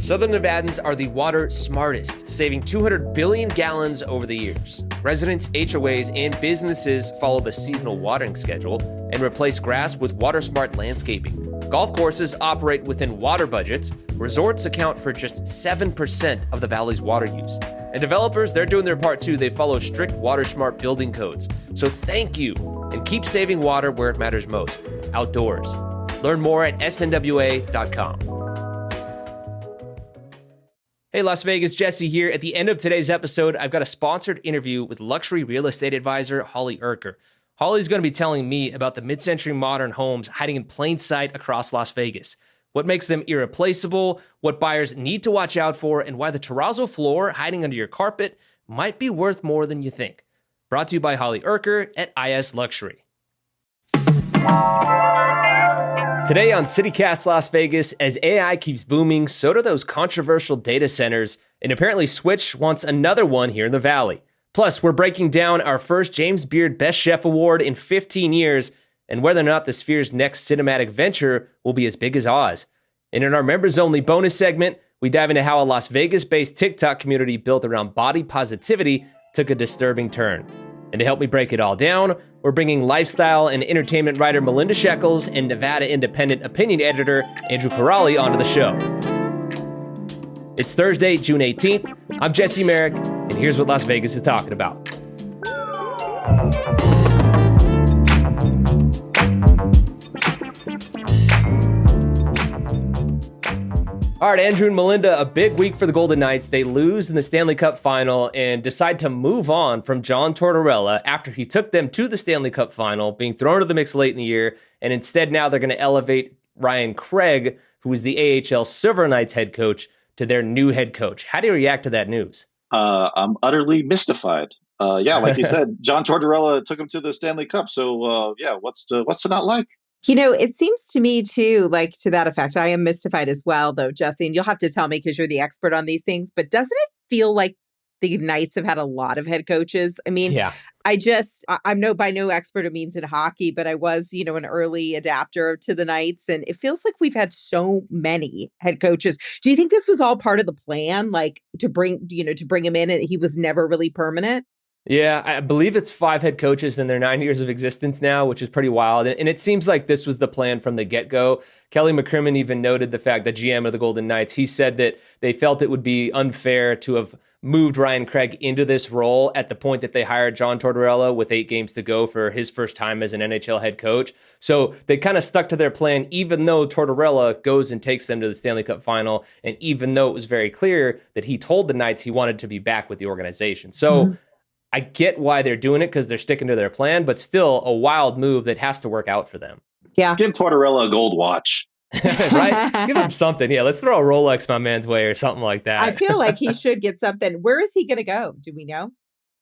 Southern Nevadans are the water smartest, saving 200 billion gallons over the years. Residents, HOAs, and businesses follow the seasonal watering schedule and replace grass with water-smart landscaping. Golf courses operate within water budgets. Resorts account for just 7% of the valley's water use. And developers, they're doing their part too. They follow strict water-smart building codes. So thank you, and keep saving water where it matters most, outdoors. Learn more at snwa.com. Hey, Las Vegas, Jesse here. At the end of today's episode, I've got a sponsored interview with luxury real estate advisor Holly Urker. Holly's going to be telling me about the mid-century modern homes hiding in plain sight across Las Vegas, what makes them irreplaceable, what buyers need to watch out for, and why the terrazzo floor hiding under your carpet might be worth more than you think. Brought to you by Holly Urker at IS Luxury. Today on CityCast Las Vegas, as AI keeps booming, so do those controversial data centers, and apparently Switch wants another one here in the Valley. Plus, we're breaking down our first James Beard Best Chef Award in 15 years, and whether or not the Sphere's next cinematic venture will be as big as Oz. And in our members-only bonus segment, we dive into how a Las Vegas-based TikTok community built around body positivity took a disturbing turn. And to help me break it all down, we're bringing lifestyle and entertainment writer Melinda Shekels and Nevada Independent opinion editor Andrew Corrali onto the show. It's Thursday, June 18th. I'm Jesse Merrick, and here's what Las Vegas is talking about. All right, Andrew and Melinda, a big week for the Golden Knights. They lose in the Stanley Cup final and decide to move on from John Tortorella after he took them to the Stanley Cup final, being thrown to the mix late in the year. And instead, now they're going to elevate Ryan Craig, who is the AHL Silver Knights head coach, to their new head coach. How do you react to that news? I'm utterly mystified. Like you said, John Tortorella took him to the Stanley Cup. So, what's to not like? You know, it seems to me, too, like to that effect. I am mystified as well, though, Jesse, and you'll have to tell me because you're the expert on these things. But doesn't it feel like the Knights have had a lot of head coaches? I mean, yeah. I'm by no expert of means in hockey, but I was, an early adapter to the Knights. And it feels like we've had so many head coaches. Do you think this was all part of the plan, like to bring him in and he was never really permanent? Yeah, I believe it's 5 head coaches in their 9 years of existence now, which is pretty wild. And it seems like this was the plan from the get-go. Kelly McCrimmon even noted the fact that GM of the Golden Knights, he said that they felt it would be unfair to have moved Ryan Craig into this role at the point that they hired John Tortorella with 8 games to go for his first time as an NHL head coach. So they kind of stuck to their plan, even though Tortorella goes and takes them to the Stanley Cup final. And even though it was very clear that he told the Knights he wanted to be back with the organization. So I get why they're doing it because they're sticking to their plan, but still a wild move that has to work out for them. Yeah. Give Tortorella a gold watch. Right? Give him something. Yeah, let's throw a Rolex my man's way or something like that. I feel like he should get something. Where is he going to go? Do we know?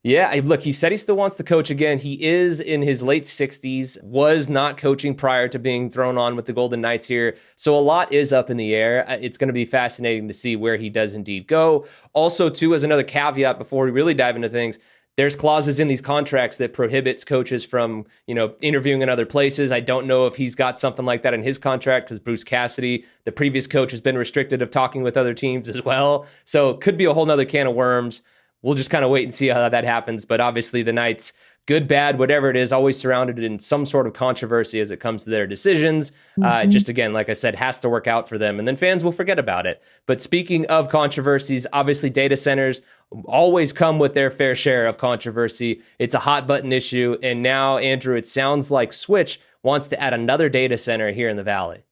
Yeah, look, he said he still wants to coach again. He is in his late 60s, was not coaching prior to being thrown on with the Golden Knights here. So a lot is up in the air. It's going to be fascinating to see where he does indeed go. Also, too, as another caveat before we really dive into things, there's clauses in these contracts that prohibits coaches from, interviewing in other places. I don't know if he's got something like that in his contract because Bruce Cassidy, the previous coach, has been restricted of talking with other teams as well. So it could be a whole nother can of worms. We'll just kind of wait and see how that happens. But obviously the Knights, good, bad, whatever it is, always surrounded in some sort of controversy as it comes to their decisions. Just again, like I said, has to work out for them. And then fans will forget about it. But speaking of controversies, obviously data centers always come with their fair share of controversy. It's a hot button issue. And now, Andrew, it sounds like Switch wants to add another data center here in the Valley.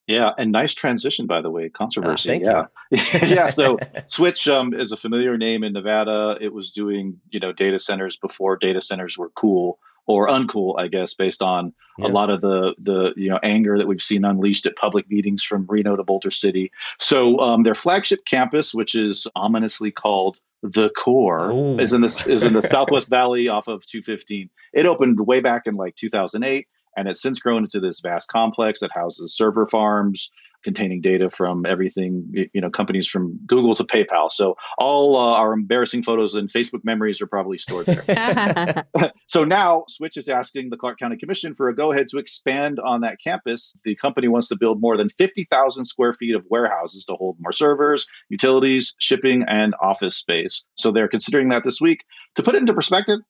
Yeah, and nice transition, by the way, controversy. Thank you. Yeah, so Switch is a familiar name in Nevada. It was doing, data centers before data centers were cool or uncool, I guess, based on a lot of the anger that we've seen unleashed at public meetings from Reno to Boulder City. So their flagship campus, which is ominously called The Core, is in the Southwest Valley off of 215. It opened way back in like 2008. And it's since grown into this vast complex that houses server farms, containing data from everything, companies from Google to PayPal. So all our embarrassing photos and Facebook memories are probably stored there. So now Switch is asking the Clark County Commission for a go-ahead to expand on that campus. The company wants to build more than 50,000 square feet of warehouses to hold more servers, utilities, shipping, and office space. So they're considering that this week. To put it into perspective,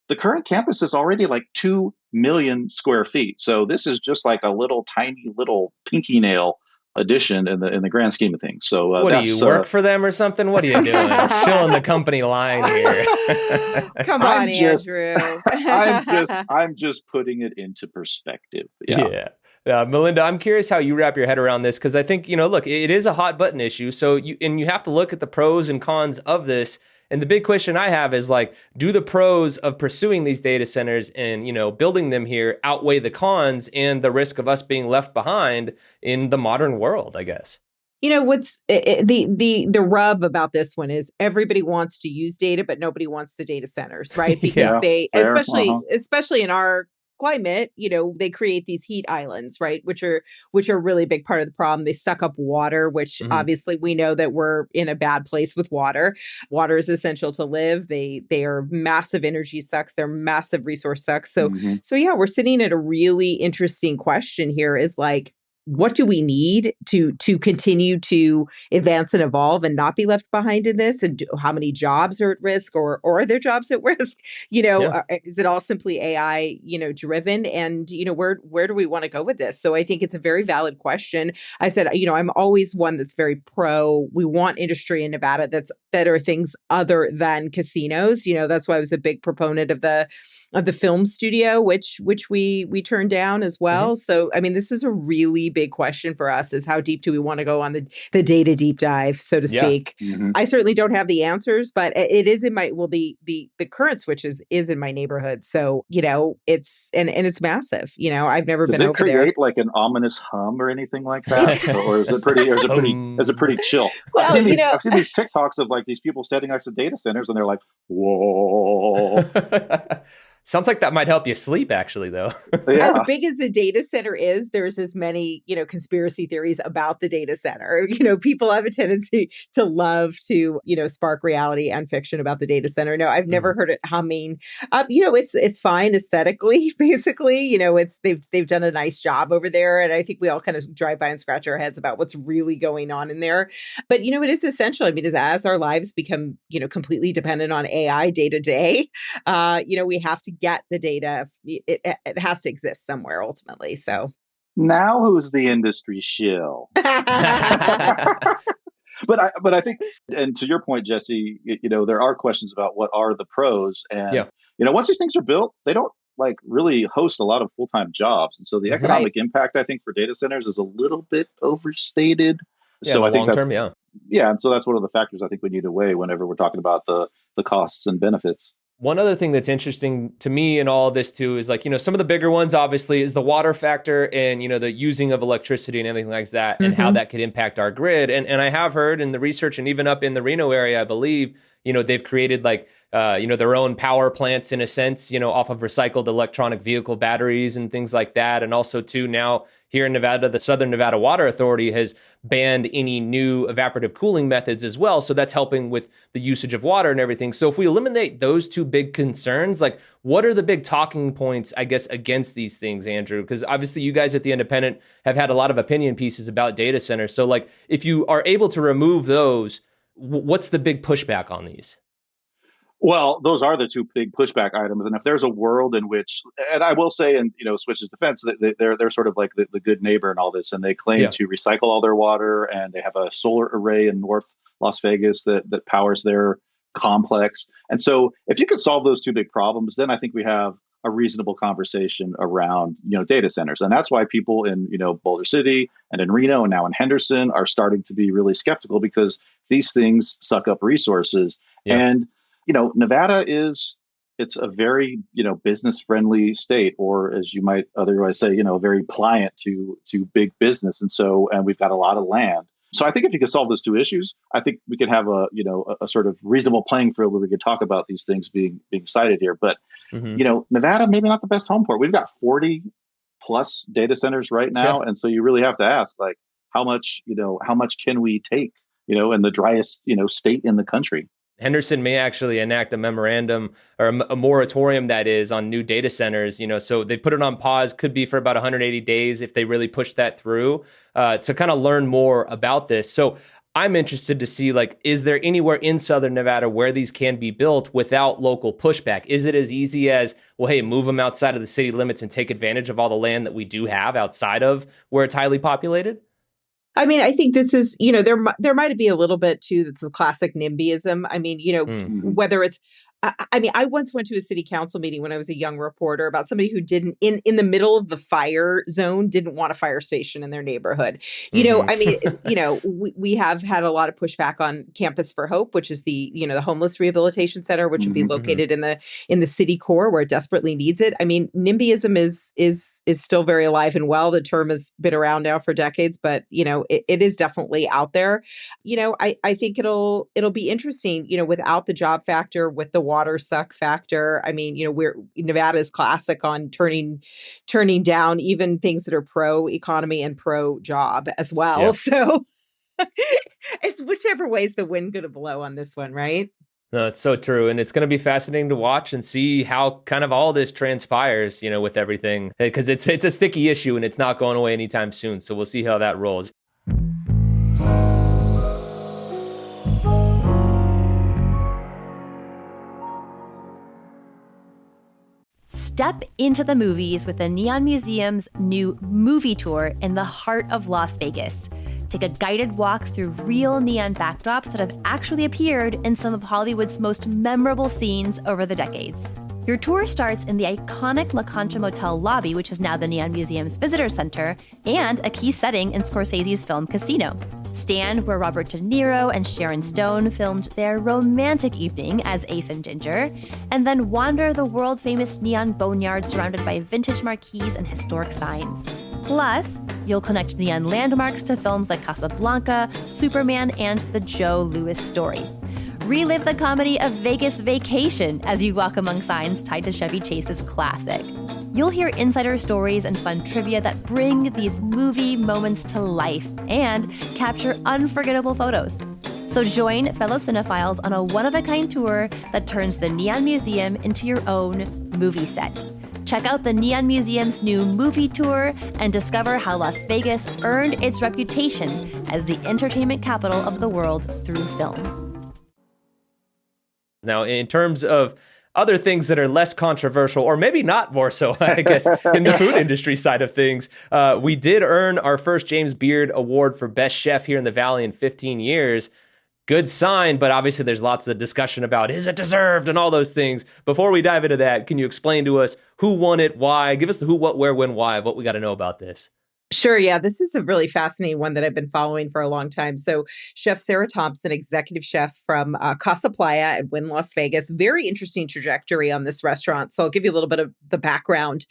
the current campus is already like 2 million square feet. So this is just like a little tiny little pinky nail addition in the grand scheme of things. So what do you work for them or something? What are you doing? Shilling the company line here. Come on, Andrew. I'm just putting it into perspective. Yeah. Melinda, I'm curious how you wrap your head around this, because I think, look, it is a hot button issue. So you have to look at the pros and cons of this. And the big question I have is like, do the pros of pursuing these data centers and, building them here outweigh the cons and the risk of us being left behind in the modern world, I guess? What's the rub about this one is everybody wants to use data, but nobody wants the data centers, right? Because especially in our climate, they create these heat islands, right? Which are a really big part of the problem. They suck up water, which obviously we know that we're in a bad place with water. Water is essential to live. They are massive energy sucks. They're massive resource sucks. So yeah, we're sitting at a really interesting question here is like, what do we need to continue to advance and evolve and not be left behind in this? And how many jobs are at risk, or are there jobs at risk? Is it all simply AI, driven? And, where do we want to go with this? So I think it's a very valid question. I said, I'm always one that's very pro. We want industry in Nevada that's better things other than casinos. That's why I was a big proponent of the film studio, which we turned down as well. So, I mean, this is a really big question for us, is how deep do we want to go on the data deep dive, so to speak. I certainly don't have the answers, but it is in my, the current Switch is in my neighborhood. So, it's, and it's massive. I've never been over there. Does it create like an ominous hum or anything like that? or is it pretty chill? Well, I've seen these TikToks of like these people standing next to data centers and they're like, whoa. Sounds like that might help you sleep, actually, though. As big as the data center is, there's as many, conspiracy theories about the data center. People have a tendency to love to, spark reality and fiction about the data center. No, I've never heard it humming. It's fine aesthetically, basically. They've done a nice job over there. And I think we all kind of drive by and scratch our heads about what's really going on in there. But, it is essential. I mean, as our lives become, completely dependent on AI day to day, we have to get the data. It has to exist somewhere ultimately. So now who's the industry shill? But I think, and to your point, Jesse, there are questions about what are the pros, and once these things are built, they don't like really host a lot of full-time jobs, and so the economic impact, I think, for data centers is a little bit overstated. So I think that's and so that's one of the factors I think we need to weigh whenever we're talking about the costs and benefits. One other thing that's interesting to me in all of this too is like, some of the bigger ones obviously is the water factor and, the using of electricity and everything like that and how that could impact our grid. And I have heard in the research and even up in the Reno area, I believe, they've created like, their own power plants in a sense, off of recycled electronic vehicle batteries and things like that. And also too, now here in Nevada, the Southern Nevada Water Authority has banned any new evaporative cooling methods as well. So that's helping with the usage of water and everything. So if we eliminate those two big concerns, like what are the big talking points, I guess, against these things, Andrew? Because obviously you guys at The Independent have had a lot of opinion pieces about data centers. So like if you are able to remove those, what's the big pushback on these? Well, those are the two big pushback items. And if there's a world in which, and I will say in, Switch's defense, they're sort of like the good neighbor in all this, and they claim to recycle all their water, and they have a solar array in North Las Vegas that powers their complex. And so if you could solve those two big problems, then I think we have a reasonable conversation around, data centers. And that's why people in, Boulder City and in Reno and now in Henderson are starting to be really skeptical, because these things suck up resources. And Nevada it's a very, business friendly state, or as you might otherwise say, very pliant to big business. And we've got a lot of land. So I think if you could solve those two issues, I think we could have a sort of reasonable playing field where we could talk about these things being cited here. But, Nevada, maybe not the best home port. We've got 40 plus data centers right now. And so you really have to ask, like, how much, how much can we take, in the driest, state in the country. Henderson may actually enact a memorandum or a moratorium, that is, on new data centers. So they put it on pause, could be for about 180 days if they really push that through, to kind of learn more about this. So I'm interested to see, is there anywhere in Southern Nevada where these can be built without local pushback? Is it as easy as, well, hey, move them outside of the city limits and take advantage of all the land that we do have outside of where it's highly populated? I mean, I think this is, there might be a little bit too, that's the classic NIMBYism. I mean, whether it's, I once went to a city council meeting when I was a young reporter about somebody who didn't, in the middle of the fire zone, didn't want a fire station in their neighborhood. I mean, we have had a lot of pushback on Campus for Hope, which is the homeless rehabilitation center, which would be located in the city core where it desperately needs it. I mean, NIMBYism is still very alive and well. The term has been around now for decades, but it is definitely out there. I think it'll be interesting, without the job factor, with the water suck factor. I mean, Nevada is classic on turning down even things that are pro economy and pro job as well. Yeah. So it's whichever way's the wind going to blow on this one, right? No, it's so true. And it's going to be fascinating to watch and see how kind of all this transpires, with everything, because it's a sticky issue and it's not going away anytime soon. So we'll see how that rolls. Step into the movies with the Neon Museum's new movie tour in the heart of Las Vegas. Take a guided walk through real neon backdrops that have actually appeared in some of Hollywood's most memorable scenes over the decades. Your tour starts in the iconic La Concha Motel lobby, which is now the Neon Museum's visitor center, and a key setting in Scorsese's film Casino. Stand where Robert De Niro and Sharon Stone filmed their romantic evening as Ace and Ginger, and then wander the world-famous neon boneyard surrounded by vintage marquees and historic signs. Plus, you'll connect neon landmarks to films like Casablanca, Superman, and The Joe Louis Story. Relive the comedy of Vegas Vacation as you walk among signs tied to Chevy Chase's classic. You'll hear insider stories and fun trivia that bring these movie moments to life and capture unforgettable photos. So join fellow cinephiles on a one-of-a-kind tour that turns the Neon Museum into your own movie set. Check out the Neon Museum's new movie tour and discover how Las Vegas earned its reputation as the entertainment capital of the world through film. Now, in terms of other things that are less controversial, or maybe not more so, I guess, in the food industry side of things, we did earn our first James Beard Award for Best Chef here in the Valley in 15 years. Good sign, but obviously there's lots of discussion about, is it deserved, and all those things. Before we dive into that, can you explain to us who won it, why? Give us the who, what, where, when, why of what we got to know about this. Sure. Yeah, this is a really fascinating one that I've been following for a long time. So Chef Sarah Thompson, executive chef from Casa Playa at Wynn Las Vegas. Very interesting trajectory on this restaurant. So I'll give you a little bit of the background.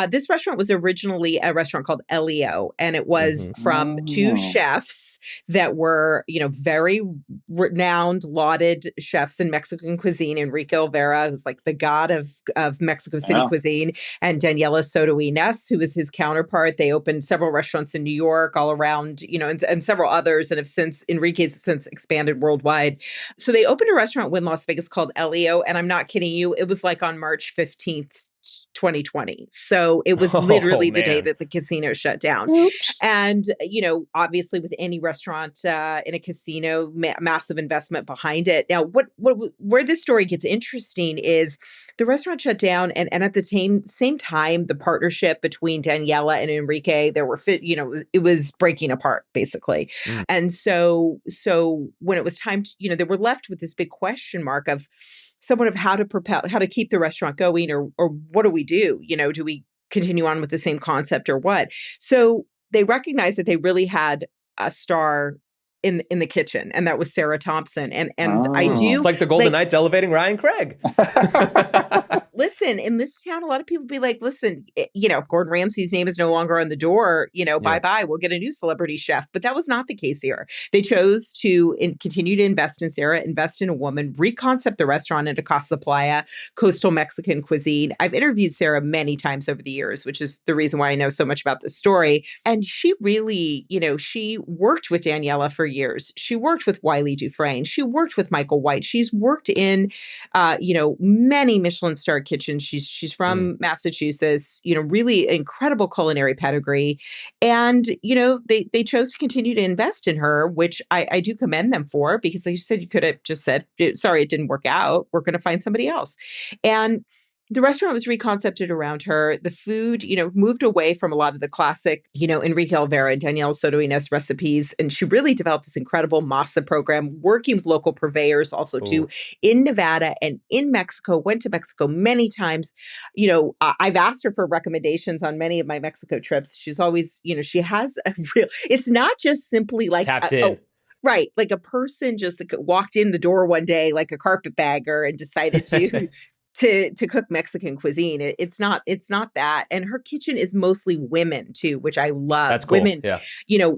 This restaurant was originally a restaurant called Elio, and it was from two chefs that were, very renowned, lauded chefs in Mexican cuisine. Enrique Olvera, who's like the god of Mexico City cuisine, and Daniela Soto Inés, who was his counterpart. They opened several restaurants in New York, all around, and several others, and have since, Enrique's since expanded worldwide. So they opened a restaurant in Las Vegas called Elio, and I'm not kidding you, it was like on March 15th, 2020. So it was literally the day that the casino shut down. Oops. And, obviously with any restaurant in a casino, massive investment behind it. Now, where this story gets interesting is the restaurant shut down. And at the same time, the partnership between Daniela and Enrique, it was breaking apart basically. And so when it was time to, they were left with this big question mark of somewhat of how to keep the restaurant going, or what do we do? Do we continue on with the same concept or what? So they recognized that they really had a star in the kitchen, and that was Sarah Thompson. And I do. It's like the Golden Knights elevating Ryan Craig. Listen, in this town, a lot of people be like, listen, if Gordon Ramsay's name is no longer on the door, bye-bye, we'll get a new celebrity chef. But that was not the case here. They chose to continue to invest in Sarah, invest in a woman, reconcept the restaurant into Casa Playa, coastal Mexican cuisine. I've interviewed Sarah many times over the years, which is the reason why I know so much about this story. And she really, she worked with Daniela for years. She worked with Wiley Dufresne. She worked with Michael White. She's worked in, many Michelin-starred kitchens. She's from Massachusetts, really incredible culinary pedigree. And, they chose to continue to invest in her, which I do commend them for, because like you said, you could have just said, sorry, it didn't work out. We're going to find somebody else. And the restaurant was reconcepted around her. The food, moved away from a lot of the classic, Enrique Olvera and Danielle Soto Inez recipes. And she really developed this incredible masa program, working with local purveyors also too, in Nevada and in Mexico, went to Mexico many times. I've asked her for recommendations on many of my Mexico trips. She's always, she has a real, it's not just simply like tapped in. Right. Like a person just walked in the door one day, like a carpetbagger, and decided to to cook Mexican cuisine. It's not that. And her kitchen is mostly women too, which I love. That's cool. Women,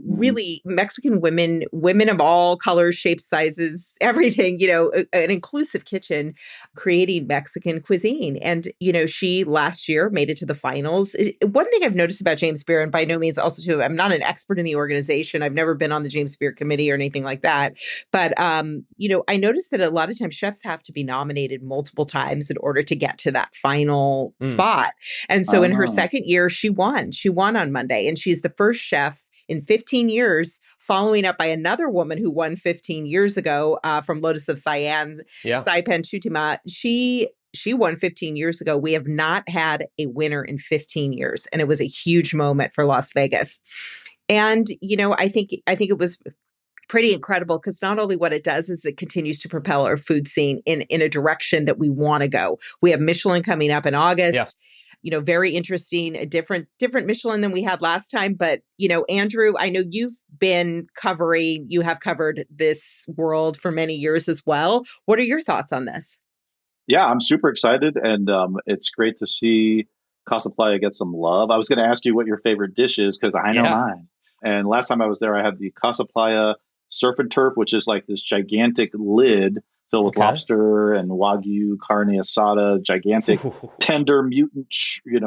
really Mexican women of all colors, shapes, sizes, everything, an inclusive kitchen creating Mexican cuisine. And, she last year made it to the finals. One thing I've noticed about James Beard, and by no means also too, I'm not an expert in the organization. I've never been on the James Beard committee or anything like that. But, I noticed that a lot of times chefs have to be nominated multiple times in order to get to that final spot. And so in her second year, she won. She won on Monday. And she's the first chef in 15 years, following up by another woman who won 15 years ago from Lotus of Siam, Saipan Chutima. She won 15 years ago. We have not had a winner in 15 years. And it was a huge moment for Las Vegas. And, I think it was pretty incredible, because not only what it does is it continues to propel our food scene in a direction that we want to go. We have Michelin coming up in August. Yeah. Very interesting, a different Michelin than we had last time. But, Andrew, I know you have covered this world for many years as well. What are your thoughts on this? Yeah, I'm super excited. And it's great to see Casa Playa get some love. I was going to ask you what your favorite dish is, because I know mine. And last time I was there, I had the Casa Playa Surf and Turf, which is like this gigantic lid filled with lobster and Wagyu, carne asada, gigantic tender mutant,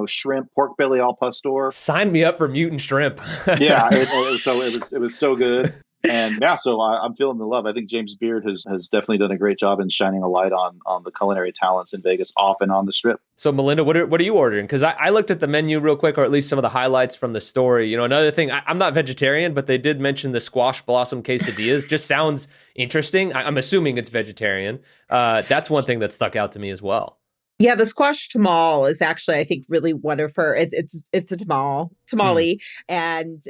shrimp, pork belly al pastor. Sign me up for mutant shrimp. Yeah, it was so good. And yeah, so I'm feeling the love. I think James Beard has definitely done a great job in shining a light on the culinary talents in Vegas, off and on the Strip. So Melinda, what are you ordering? Because I looked at the menu real quick, or at least some of the highlights from the story. Another thing, I'm not vegetarian, but they did mention the squash blossom quesadillas. Just sounds interesting. I'm assuming it's vegetarian. That's one thing that stuck out to me as well. Yeah, the squash tamal is actually, I think, really one of her. It's a tamale, and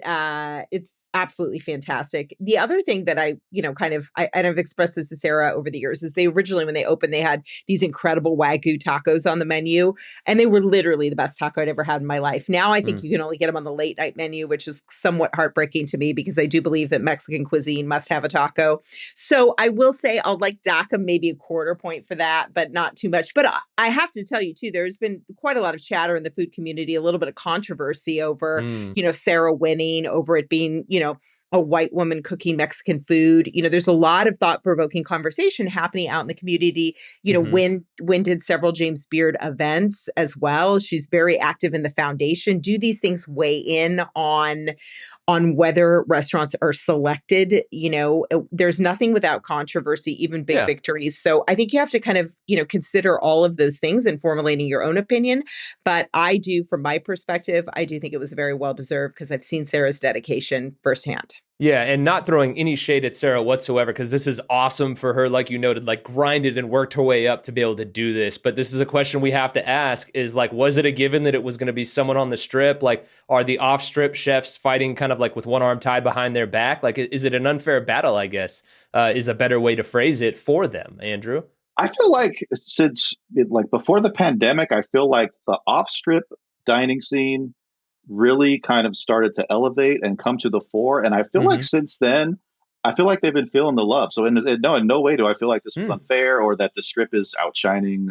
it's absolutely fantastic. The other thing that I've expressed this to Sarah over the years is they originally, when they opened, they had these incredible Wagyu tacos on the menu, and they were literally the best taco I'd ever had in my life. Now I think you can only get them on the late night menu, which is somewhat heartbreaking to me, because I do believe that Mexican cuisine must have a taco. So I will say I'll dock them maybe a quarter point for that, but not too much. But I have to tell you too, there's been quite a lot of chatter in the food community, a little bit of controversy over, Sarah winning, over it being, a white woman cooking Mexican food. There's a lot of thought-provoking conversation happening out in the community. Wynn did several James Beard events as well. She's very active in the foundation. Do these things weigh in on whether restaurants are selected? There's nothing without controversy, even big victories. So I think you have to kind of, consider all of those things in formulating your own opinion. But I do, from my perspective, I do think it was very well deserved, because I've seen Sarah's dedication firsthand. Yeah, and not throwing any shade at Sarah whatsoever, because this is awesome for her, like you noted, grinded and worked her way up to be able to do this. But this is a question we have to ask, is was it a given that it was going to be someone on the Strip? Are the off-strip chefs fighting kind of with one arm tied behind their back? Is it an unfair battle, I guess, is a better way to phrase it for them, Andrew? I feel like since before the pandemic, I feel like the off-strip dining scene really kind of started to elevate and come to the fore. And I feel like since then, I feel like they've been feeling the love. So in no way do I feel like this was unfair or that the Strip is outshining,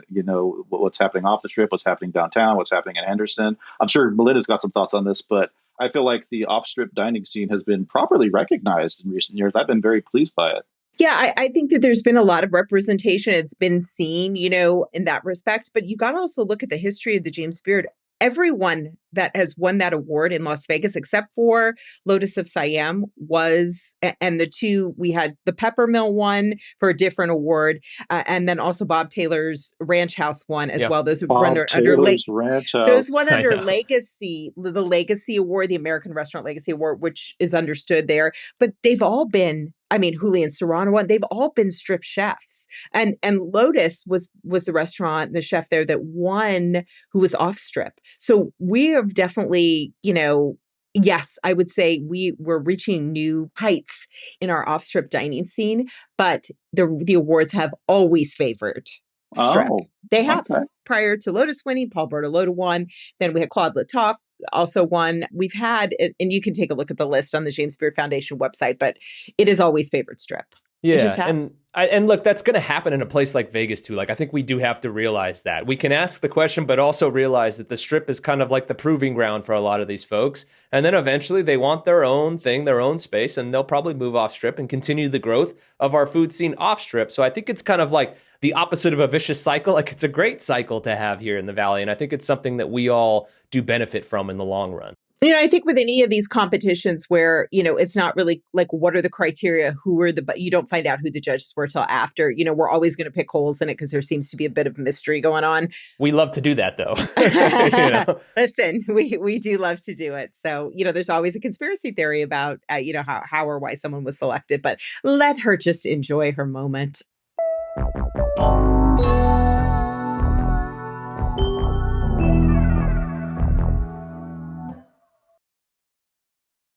what's happening off the Strip, what's happening downtown, what's happening in Henderson. I'm sure Melinda's got some thoughts on this, but I feel like the off-Strip dining scene has been properly recognized in recent years. I've been very pleased by it. Yeah, I think that there's been a lot of representation. It's been seen, in that respect. But you got to also look at the history of the James Beard. Everyone that has won that award in Las Vegas, except for Lotus of Siam, and the two, we had the Peppermill one for a different award, and then also Bob Taylor's Ranch House one as well. Those were under Ranch House. Those won under Legacy, the Legacy Award, the American Restaurant Legacy Award, which is understood there. But they've all been, Julian Serrano one, they've all been Strip chefs. And Lotus was the restaurant, the chef there that won, who was off Strip. So we have definitely, yes, I would say we're reaching new heights in our off-Strip dining scene, but the awards have always favored Strip. They have. Okay. Prior to Lotus winning, Paul Bertolotto won. Then we had Claude Latoff also won. We've had, and you can take a look at the list on the James Beard Foundation website, but it has always favored Strip. Yeah, and look, that's going to happen in a place like Vegas too. Like, I think we do have to realize that. We can ask the question, but also realize that the Strip is kind of like the proving ground for a lot of these folks. And then eventually they want their own thing, their own space, and they'll probably move off Strip and continue the growth of our food scene off Strip. So I think it's kind of like the opposite of a vicious cycle. Like, it's a great cycle to have here in the Valley. And I think it's something that we all do benefit from in the long run. I think with any of these competitions where, it's not really like, what are the criteria? You don't find out who the judges were till after, we're always going to pick holes in it because there seems to be a bit of mystery going on. We love to do that, though. Listen, we do love to do it. So, there's always a conspiracy theory about, how or why someone was selected, but let her just enjoy her moment.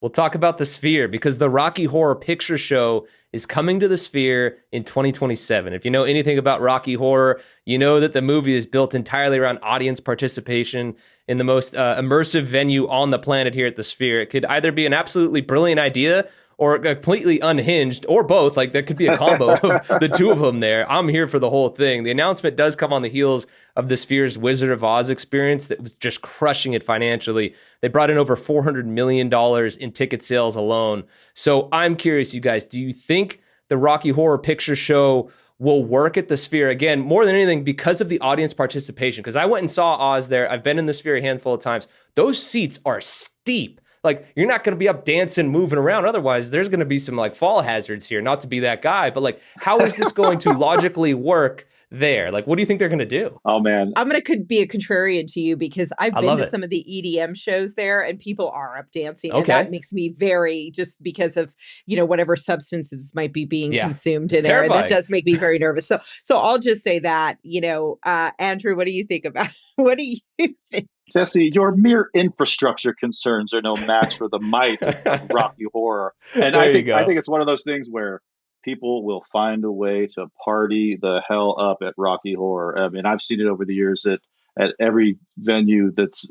We'll talk about the Sphere because the Rocky Horror Picture Show is coming to the Sphere in 2027. If you know anything about Rocky Horror, you know that the movie is built entirely around audience participation in the most immersive venue on the planet here at the Sphere. It could either be an absolutely brilliant idea or completely unhinged, or both. Like, there could be a combo of the two of them there. I'm here for the whole thing. The announcement does come on the heels of the Sphere's Wizard of Oz experience that was just crushing it financially. They brought in over $400 million in ticket sales alone. So I'm curious, you guys, do you think the Rocky Horror Picture Show will work at the Sphere? Again, more than anything, because of the audience participation. Because I went and saw Oz there. I've been in the Sphere a handful of times. Those seats are steep. Like, you're not going to be up dancing, moving around. Otherwise, there's going to be some like fall hazards here. Not to be that guy, but like, how is this going to logically work there? Like, what do you think they're going to do? Oh, man. I'm going to be a contrarian to you because I've been to some of the EDM shows there and people are up dancing. Okay. And that makes me very, just because of, whatever substances might be being consumed in there. That does make me very nervous. So I'll just say that, Andrew, what do you think about, what do you think? Jesse, your mere infrastructure concerns are no match for the might of Rocky Horror. And I think it's one of those things where people will find a way to party the hell up at Rocky Horror. I mean, I've seen it over the years at every venue that's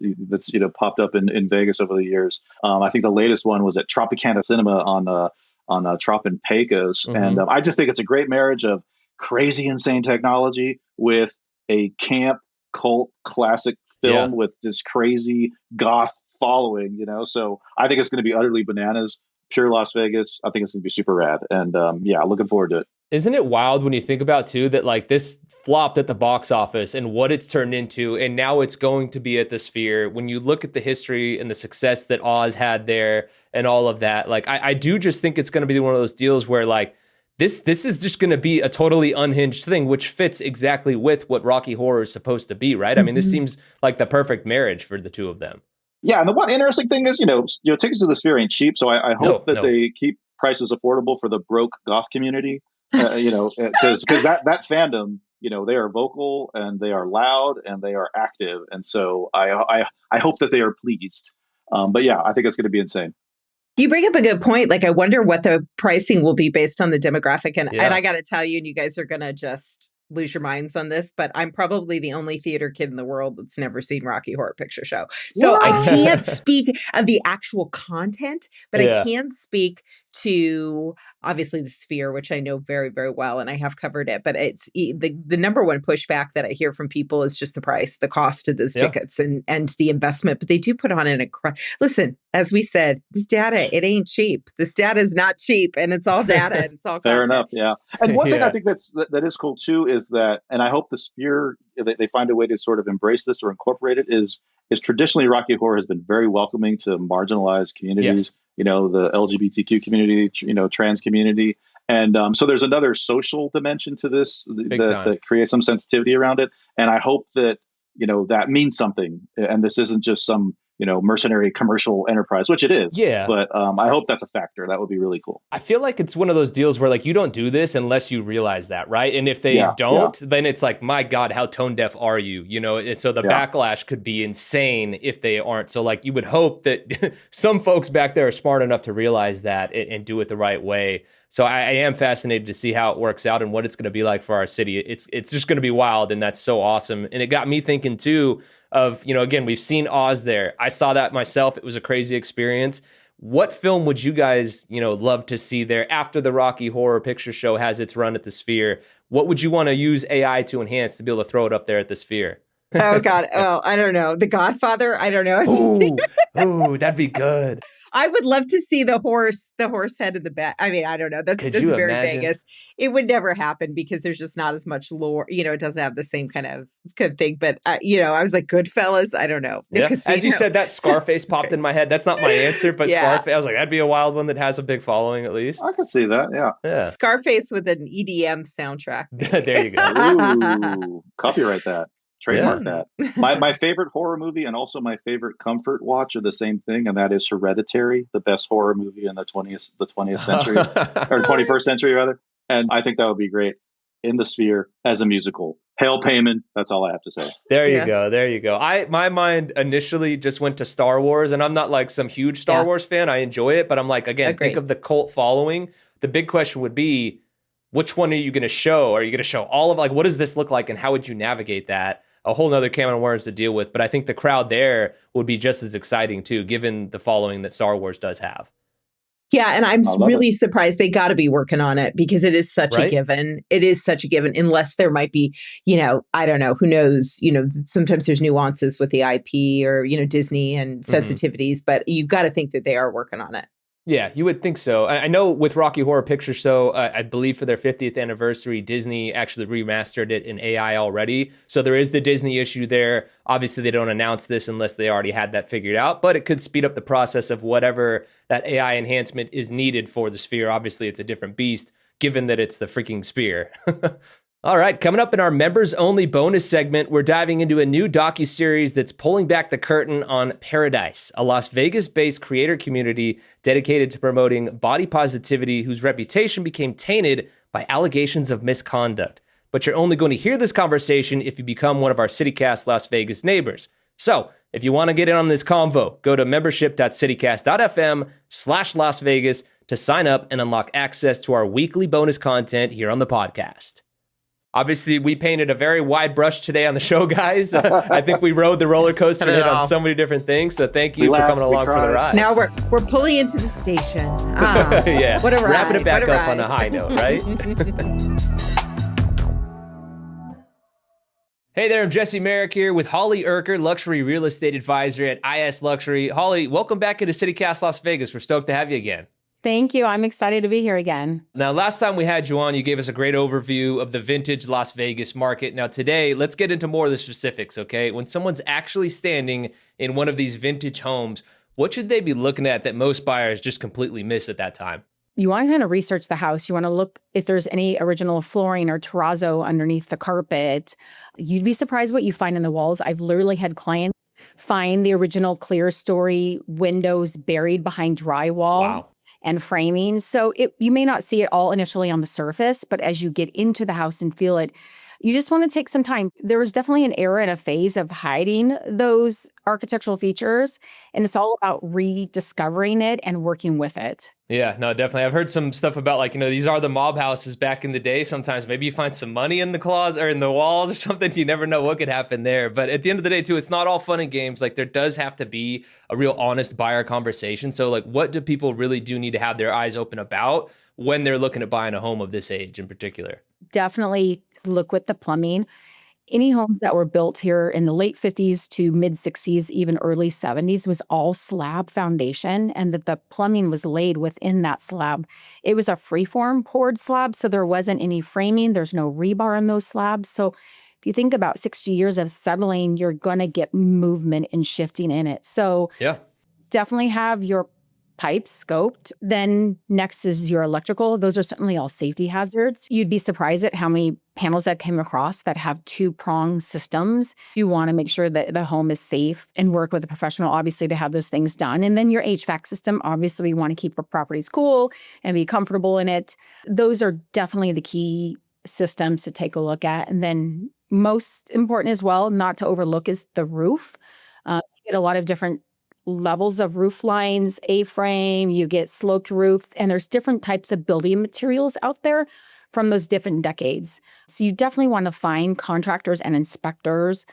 popped up in Vegas over the years. I think the latest one was at Tropicana Cinema on Trop and Pecos. Mm-hmm. And I just think it's a great marriage of crazy, insane technology with a camp cult classic film with this crazy goth following, so I think it's going to be utterly bananas, pure Las Vegas. I think it's going to be super rad. And looking forward to it. Isn't it wild when you think about too, that like this flopped at the box office and what it's turned into, and now it's going to be at the Sphere. When you look at the history and the success that Oz had there and all of that, like I do just think it's going to be one of those deals where like, This is just going to be a totally unhinged thing, which fits exactly with what Rocky Horror is supposed to be, right? Mm-hmm. I mean, this seems like the perfect marriage for the two of them. Yeah, and the one interesting thing is, tickets to the Sphere ain't cheap, so I hope that they keep prices affordable for the broke goth community, because that fandom, they are vocal and they are loud and they are active, and so I hope that they are pleased. But yeah, I think it's going to be insane. You bring up a good point. Like, I wonder what the pricing will be based on the demographic. And I got to tell you, and you guys are going to just lose your minds on this, but I'm probably the only theater kid in the world that's never seen Rocky Horror Picture Show. So I can't speak of the actual content, but I can speak to obviously the Sphere, which I know very, very well, and I have covered it. But it's the number one pushback that I hear from people is just the price, the cost of those tickets, and the investment. But they do put on listen, as we said, this data, it ain't cheap. This data is not cheap, and it's all data. And it's all fair content. enough. Yeah. And one thing I think that is cool too is that, and I hope the Sphere, they find a way to sort of embrace this or incorporate it, is traditionally Rocky Horror has been very welcoming to marginalized communities. Yes. The LGBTQ community, trans community. And so there's another social dimension to this that creates some sensitivity around it. And I hope that, that means something. And this isn't just some, mercenary commercial enterprise, which it is. Yeah. But I hope that's a factor. That would be really cool. I feel like it's one of those deals where you don't do this unless you realize that, right? And if they don't, then it's like, my God, how tone deaf are you? And so the backlash could be insane if they aren't. So you would hope that some folks back there are smart enough to realize that and do it the right way. So I am fascinated to see how it works out and what it's going to be like for our city. It's just going to be wild, and that's so awesome. And it got me thinking too of, again, we've seen Oz there. I saw that myself. It was a crazy experience. What film would you guys, love to see there after the Rocky Horror Picture Show has its run at the Sphere? What would you want to use AI to enhance to be able to throw it up there at the Sphere? Oh, God. Oh, I don't know. The Godfather? I don't know. Ooh, that'd be good. I would love to see the horse head of the bat. I mean, I don't know. That's very Vegas. It would never happen because there's just not as much lore. It doesn't have the same kind of good thing. But, I was like, Goodfellas? I don't know. Yeah. As you said, that Scarface popped in my head. That's not my answer, but Scarface, I was like, that'd be a wild one that has a big following at least. I could see that, yeah. Scarface with an EDM soundtrack. There you go. Ooh, copyright that. Trademark that. My favorite horror movie and also my favorite comfort watch are the same thing, and that is Hereditary, the best horror movie in the 20th century, or 21st century rather. And I think that would be great in the Sphere as a musical. Hail Payman. That's all I have to say. There you go. There you go. My mind initially just went to Star Wars, and I'm not some huge Star Wars fan. I enjoy it, but I'm again, think of the cult following. The big question would be, which one are you going to show? Are you going to show all of what does this look like, and how would you navigate that? A whole nother can of worms to deal with. But I think the crowd there would be just as exciting too, given the following that Star Wars does have. Yeah, and I'm really surprised. They got to be working on it because it is such a given. It is such a given, unless there might be, I don't know, who knows, sometimes there's nuances with the IP or, Disney and sensitivities, but you've got to think that they are working on it. Yeah, you would think so. I know with Rocky Horror Picture Show, I believe for their 50th anniversary, Disney actually remastered it in AI already. So there is the Disney issue there. Obviously, they don't announce this unless they already had that figured out, but it could speed up the process of whatever that AI enhancement is needed for the Sphere. Obviously, it's a different beast, given that it's the freaking Sphere. All right, coming up in our members-only bonus segment, we're diving into a new docuseries that's pulling back the curtain on Paradise, a Las Vegas-based creator community dedicated to promoting body positivity whose reputation became tainted by allegations of misconduct. But you're only going to hear this conversation if you become one of our CityCast Las Vegas neighbors. So, if you want to get in on this convo, go to membership.citycast.fm/Las Vegas to sign up and unlock access to our weekly bonus content here on the podcast. Obviously, we painted a very wide brush today on the show, guys. I think we rode the roller coaster and hit on so many different things. So thank you for coming along for the ride. Now we're pulling into the station. Yeah, what a ride. Wrapping it back up on a high note, right? Hey there, I'm Jesse Merrick here with Holly Erker, Luxury Real Estate Advisor at IS Luxury. Holly, welcome back into CityCast Las Vegas. We're stoked to have you again. Thank you. I'm excited to be here again. Now, last time we had you on, you gave us a great overview of the vintage Las Vegas market. Now, today, let's get into more of the specifics, okay? When someone's actually standing in one of these vintage homes, what should they be looking at that most buyers just completely miss at that time? You want to kind of research the house. You want to look if there's any original flooring or terrazzo underneath the carpet. You'd be surprised what you find in the walls. I've literally had clients find the original clear story windows buried behind drywall. Wow. And framing. So you may not see it all initially on the surface, but as you get into the house and feel it, You just want to take some time. There was definitely an era and a phase of hiding those architectural features, and it's all about rediscovering it and working with it. Yeah, no, definitely. I've heard some stuff about like, these are the mob houses back in the day. Sometimes maybe you find some money in the closet or in the walls or something. You never know what could happen there. But at the end of the day, too, it's not all fun and games. Like there does have to be a real honest buyer conversation. So like, what do people really do need to have their eyes open about when they're looking at buying a home of this age in particular? Definitely look with the plumbing. Any homes that were built here in the late 50s to mid 60s, even early 70s, was all slab foundation, and that the plumbing was laid within that slab. It was a freeform poured slab, so there wasn't any framing. There's no rebar in those slabs. So if you think about 60 years of settling, you're going to get movement and shifting in it. So yeah, definitely have your pipes scoped. Then next is your electrical. Those are certainly all safety hazards. You'd be surprised at how many panels that came across that have two-prong systems. You want to make sure that the home is safe and work with a professional, obviously, to have those things done. And then your HVAC system, obviously, we want to keep our properties cool and be comfortable in it. Those are definitely the key systems to take a look at. And then most important as well, not to overlook, is the roof. You get a lot of different levels of roof lines, A-frame, you get sloped roof, and there's different types of building materials out there from those different decades. So you definitely want to find contractors and inspectors.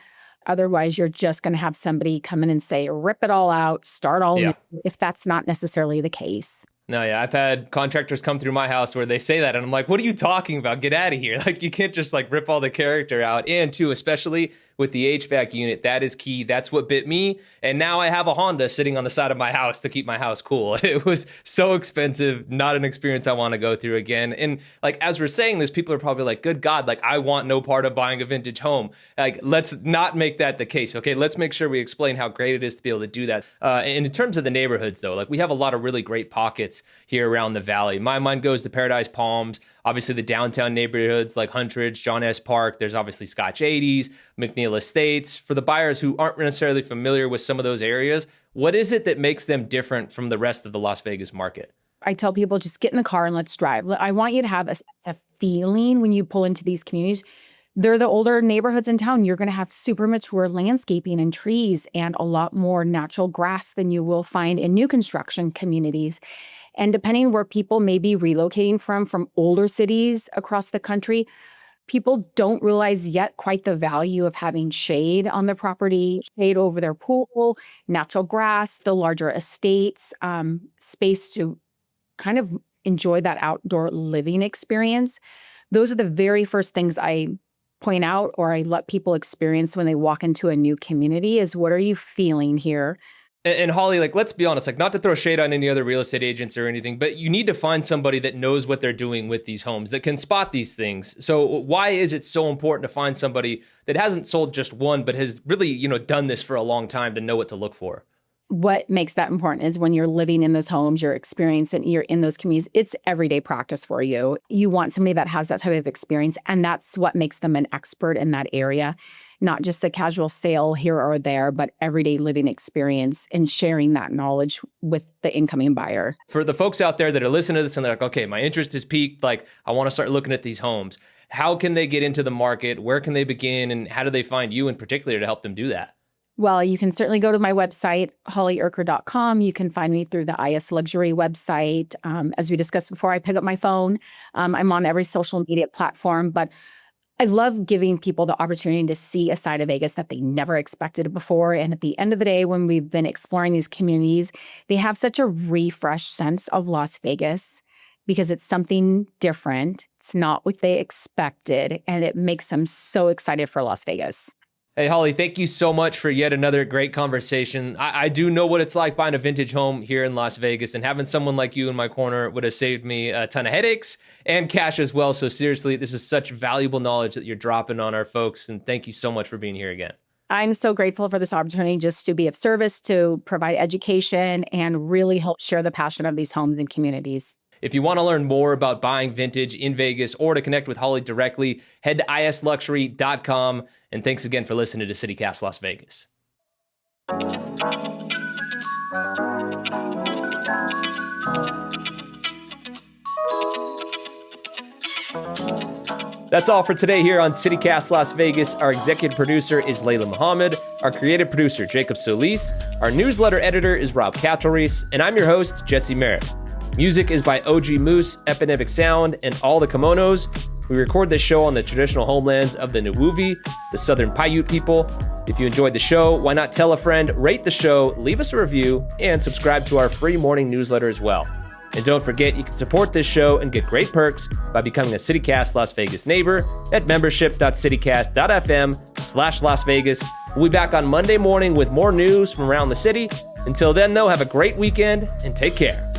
Otherwise, you're just going to have somebody come in and say, rip it all out, start all new, if that's not necessarily the case. No, yeah, I've had contractors come through my house where they say that, and I'm like, what are you talking about? Get out of here. Like, you can't just, like, rip all the character out. And, too, especially with the HVAC unit, that is key. That's what bit me. And now I have a Honda sitting on the side of my house to keep my house cool. It was so expensive, not an experience I want to go through again. And, like, as we're saying this, people are probably like, good God, like, I want no part of buying a vintage home. Like, let's not make that the case, okay? Let's make sure we explain how great it is to be able to do that. And in terms of the neighborhoods, though, like, we have a lot of really great pockets here around the valley. My mind goes to Paradise Palms, obviously the downtown neighborhoods like Huntridge, John S. Park. There's obviously Scotch 80s, McNeil Estates. For the buyers who aren't necessarily familiar with some of those areas, what is it that makes them different from the rest of the Las Vegas market? I tell people, just get in the car and let's drive. I want you to have a feeling when you pull into these communities. They're the older neighborhoods in town. You're going to have super mature landscaping and trees and a lot more natural grass than you will find in new construction communities. And depending where people may be relocating from older cities across the country, people don't realize yet quite the value of having shade on the property, shade over their pool, natural grass, the larger estates, space to kind of enjoy that outdoor living experience. Those are the very first things I point out or I let people experience when they walk into a new community is, what are you feeling here? And Holly, like, let's be honest, like, not to throw shade on any other real estate agents or anything, but you need to find somebody that knows what they're doing with these homes, that can spot these things. So why is it so important to find somebody that hasn't sold just one, but has really, done this for a long time to know what to look for? What makes that important is when you're living in those homes, you're experiencing, you're in those communities, it's everyday practice for you. You want somebody that has that type of experience, and that's what makes them an expert in that area. Not just a casual sale here or there, but everyday living experience and sharing that knowledge with the incoming buyer. For the folks out there that are listening to this and they're like, okay, my interest is piqued, like, I want to start looking at these homes. How can they get into the market? Where can they begin? And how do they find you in particular to help them do that? Well, you can certainly go to my website, hollyerker.com. You can find me through the IS Luxury website. As we discussed before, I pick up my phone. I'm on every social media platform, but I love giving people the opportunity to see a side of Vegas that they never expected before. And at the end of the day, when we've been exploring these communities, they have such a refreshed sense of Las Vegas because it's something different. It's not what they expected, and it makes them so excited for Las Vegas. Hey, Holly, thank you so much for yet another great conversation. I do know what it's like buying a vintage home here in Las Vegas, and having someone like you in my corner would have saved me a ton of headaches and cash as well. So seriously, this is such valuable knowledge that you're dropping on our folks, and thank you so much for being here again. I'm so grateful for this opportunity just to be of service, to provide education, and really help share the passion of these homes and communities. If you want to learn more about buying vintage in Vegas or to connect with Holly directly, head to isluxury.com. And thanks again for listening to CityCast Las Vegas. That's all for today here on CityCast Las Vegas. Our executive producer is Layla Muhammad. Our creative producer, Jacob Solis. Our newsletter editor is Rob Katchelreese. And I'm your host, Jesse Merritt. Music is by OG Moose, Epidemic Sound, and All the Kimonos. We record this show on the traditional homelands of the Nuwuvi, the Southern Paiute people. If you enjoyed the show, why not tell a friend, rate the show, leave us a review, and subscribe to our free morning newsletter as well. And don't forget, you can support this show and get great perks by becoming a CityCast Las Vegas neighbor at membership.citycast.fm/Las Vegas. We'll be back on Monday morning with more news from around the city. Until then, though, have a great weekend and take care.